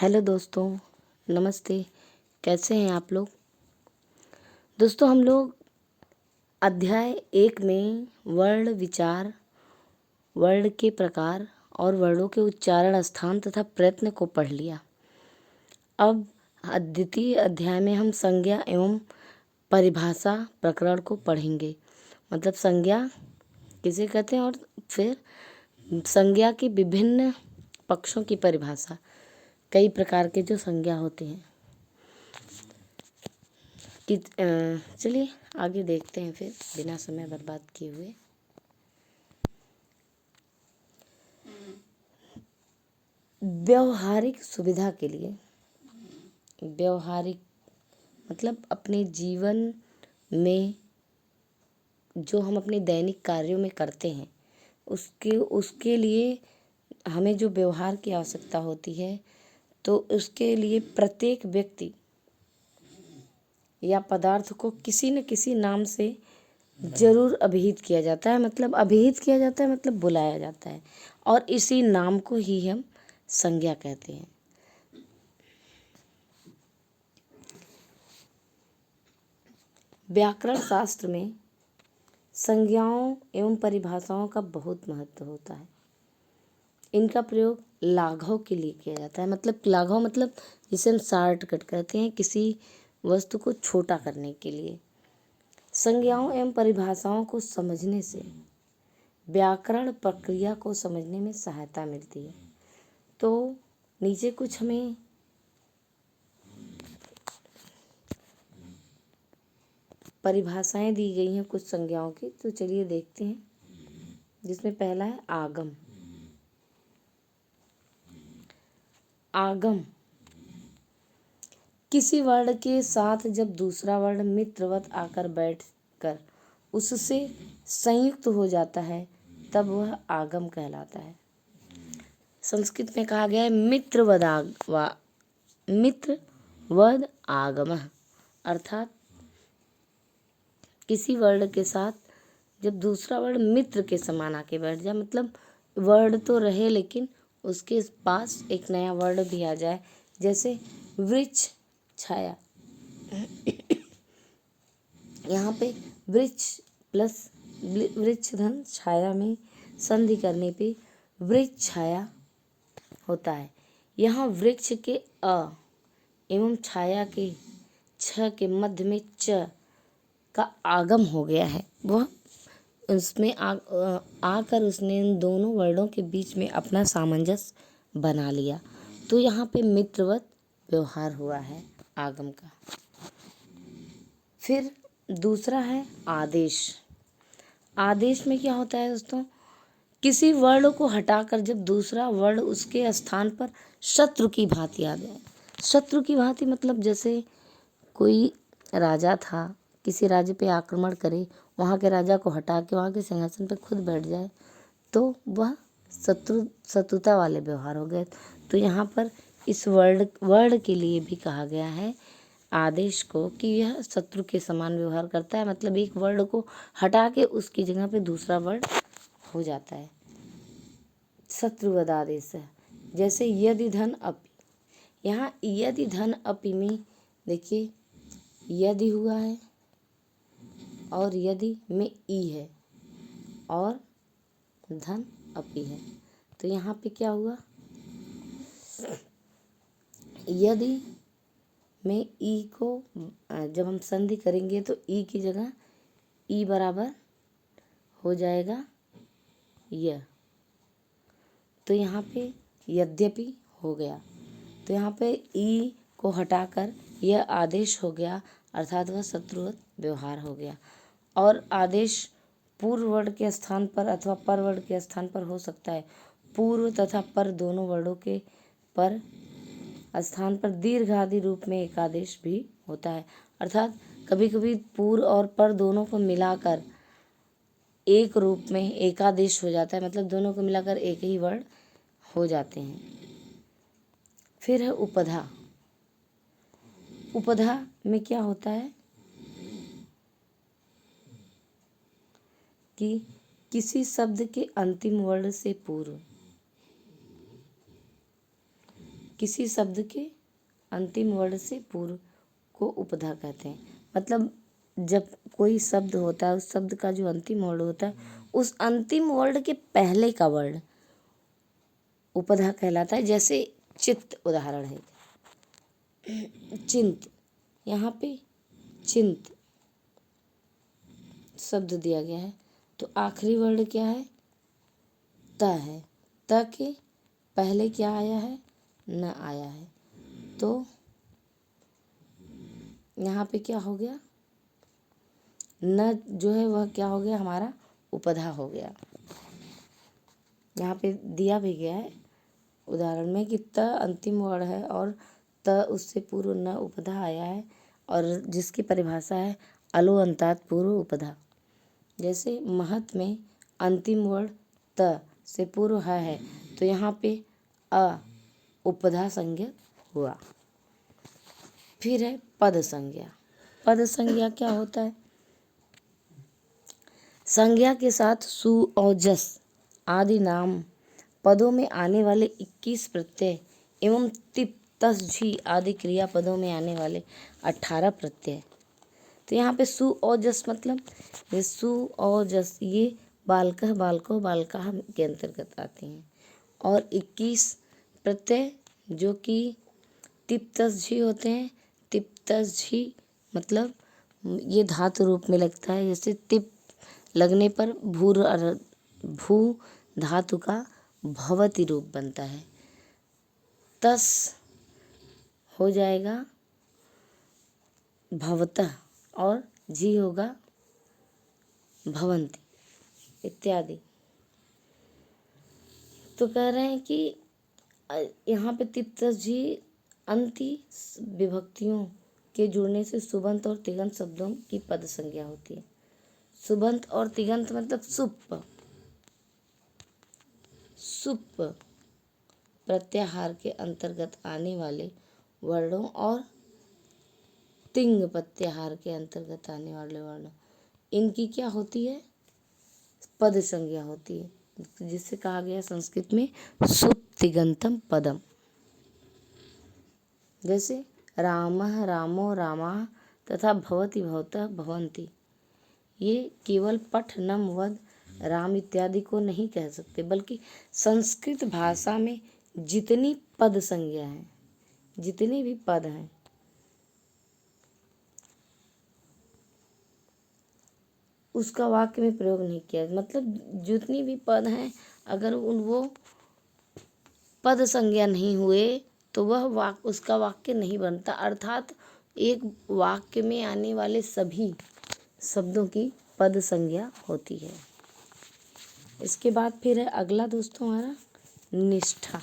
Hello दोस्तों, नमस्ते। कैसे हैं आप लोग? दोस्तों, हम लोग अध्याय 1 में वर्ण विचार, वर्ण के प्रकार और वर्णों के उच्चारण, स्थान तथा प्रयत्न को पढ़ लिया। अब द्वितीय अध्याय में हम संज्ञा एवं परिभाषा प्रकरण को पढ़ेंगे। मतलब संज्ञा किसे कहते हैं और फिर संज्ञा के विभिन्न पक्षों की परिभाषा, कई प्रकार के जो संज्ञा होते हैं कि चलिए आगे देखते हैं फिर बिना समय बर्बाद किए हुए। व्यवहारिक सुविधा के लिए, व्यवहारिक मतलब अपने जीवन में जो हम अपने दैनिक कार्यों में करते हैं उसके लिए हमें जो व्यवहार की आवश्यकता होती है, तो उसके लिए प्रत्येक व्यक्ति या पदार्थ को किसी न किसी नाम से जरूर अभिहित किया जाता है। मतलब अभिहित किया जाता है मतलब बुलाया जाता है, और इसी नाम को ही हम संज्ञा कहते हैं। व्याकरण शास्त्र में संज्ञाओं एवं परिभाषाओं का बहुत महत्व होता है। इनका प्रयोग लाघव के लिए किया जाता है। मतलब लाघव मतलब जिसे हम शॉर्टकट कहते हैं, किसी वस्तु को छोटा करने के लिए। संज्ञाओं एवं परिभाषाओं को समझने से व्याकरण प्रक्रिया को समझने में सहायता मिलती है। तो नीचे कुछ हमें परिभाषाएं दी गई हैं कुछ संज्ञाओं की, तो चलिए देखते हैं। जिसमें पहला है आगम। आगम किसी वर्ण के साथ जब दूसरा वर्ण मित्रवत आकर बैठकर उससे संयुक्त हो जाता है, तब वह आगम कहलाता है। संस्कृत में कहा गया है मित्रवद आगमः, अर्थात किसी वर्ण के साथ जब दूसरा वर्ण मित्र के समान आके बैठ जाए, मतलब वर्ण तो रहे लेकिन उसके पास एक नया वर्ण भी आ जाए। जैसे वृक्ष छाया, यहाँ पे वृक्ष प्लस वृक्ष धन छाया में संधि करने पे वृक्ष छाया होता है। यहाँ वृक्ष के अ एवं छाया के छ के मध्य में च का आगम हो गया है। वह उसमें आकर उसने इन दोनों वर्णों के बीच में अपना सामंजस्य बना लिया। तो यहाँ पे मित्रवत व्यवहार हुआ है आगम का। फिर दूसरा है आदेश। आदेश में क्या होता है दोस्तों? किसी वर्ण को हटाकर जब दूसरा वर्ण उसके स्थान पर शत्रु की भांति आ जाए। शत्रु की भांति मतलब जैसे कोई राजा था, किसी राज्य पे आक्रमण करे, वहाँ के राजा को हटा के वहाँ के सिंहासन पे खुद बैठ जाए, तो वह शत्रुता वाले व्यवहार हो गए। तो यहाँ पर इस वर्ण के लिए भी कहा गया है आदेश को कि यह शत्रु के समान व्यवहार करता है। मतलब एक वर्ण को हटा के उसकी जगह पे दूसरा वर्ण हो जाता है। शत्रुवद आदेश है। जैसे यदि धन अपि, यहाँ यदि धन अपि में देखिए यदि हुआ है और यदि में ई है और धन अपि है, तो यहाँ पे क्या हुआ? यदि में ई को जब हम संधि करेंगे तो ई की जगह ई बराबर हो जाएगा य, तो यहाँ पे यद्यपि हो गया। तो यहाँ पे ई को हटाकर यह आदेश हो गया, अर्थात वह शत्रुवत व्यवहार हो गया। और आदेश पूर्व वर्ण के स्थान पर अथवा पर वर्ण के स्थान पर हो सकता है। पूर्व तथा पर दोनों वर्णों के पर स्थान पर दीर्घादि रूप में एक आदेश भी होता है। अर्थात कभी कभी पूर्व और पर दोनों को मिलाकर एक रूप में एकादेश हो जाता है। मतलब दोनों को मिलाकर एक ही वर्ण हो जाते हैं। फिर है उपधा। उपधा में क्या होता है कि किसी शब्द के अंतिम वर्ण से पूर्व किसी शब्द के अंतिम वर्ण से पूर्व को उपधा कहते हैं। मतलब जब कोई शब्द होता है, उस शब्द का जो अंतिम वर्ण होता है, उस अंतिम वर्ण के पहले का वर्ण उपधा कहलाता है। जैसे चित्त उदाहरण है, चिंत, यहाँ पे चिंत शब्द दिया गया है, तो आखिरी वर्ण क्या है? त है। त के पहले क्या आया है? न आया है। तो यहाँ पे क्या हो गया? न जो है वह क्या हो गया? हमारा उपधा हो गया। यहाँ पे दिया भी गया है उदाहरण में कि त अंतिम वर्ण है और त उससे पूर्व न उपधा आया है, और जिसकी परिभाषा है अलो अंतात पूर्व उपधा। जैसे महत में अंतिम वर्ण त से पूर्व है, तो यहाँ पे अ उपधा संज्ञा हुआ। फिर है पद संज्ञा। पद संज्ञा क्या होता है? संज्ञा के साथ सु और जस आदि नाम पदों में आने वाले 21 प्रत्यय एवं तिप तस झी आदि क्रियापदों में आने वाले 18 प्रत्यय। तो यहाँ पे सु और जस मतलब ये सु और जस ये बालकः बालको बालकाः के अंतर्गत आते हैं, और 21 प्रत्यय जो कि तिप तस झी होते हैं। तिप तस झी मतलब ये धातु रूप में लगता है। जैसे तिप लगने पर भू धातु का भवती रूप बनता है। तस हो जाएगा भवतः, और जी होगा भवंती इत्यादि। तो कह रहे हैं कि यहाँ पे तिप तस झी अंति विभक्तियों के जुड़ने से सुबंत और तिगंत शब्दों की पद संज्ञा होती है। सुबंत और तिगंत मतलब सुप प्रत्याहार के अंतर्गत आने वाले वर्णों और तिंग प्रत्याहार के अंतर्गत आने वाले वर्णों, इनकी क्या होती है? पद संज्ञा होती है, जिससे कहा गया संस्कृत में सुप तिगंतम पदम। जैसे रामः रामो रामाः तथा भवति भवतः भवन्ति, ये केवल पठ नम वद राम इत्यादि को नहीं कह सकते, बल्कि संस्कृत भाषा में जितनी पद संज्ञा है, जितने भी पद हैं, उसका वाक्य में प्रयोग नहीं किया। मतलब जितनी भी पद हैं, अगर वो पद संज्ञा नहीं हुए तो वह उसका वाक्य नहीं बनता। अर्थात एक वाक्य में आने वाले सभी शब्दों की पद संज्ञा होती है। इसके बाद फिर है अगला दोस्तों हमारा निष्ठा।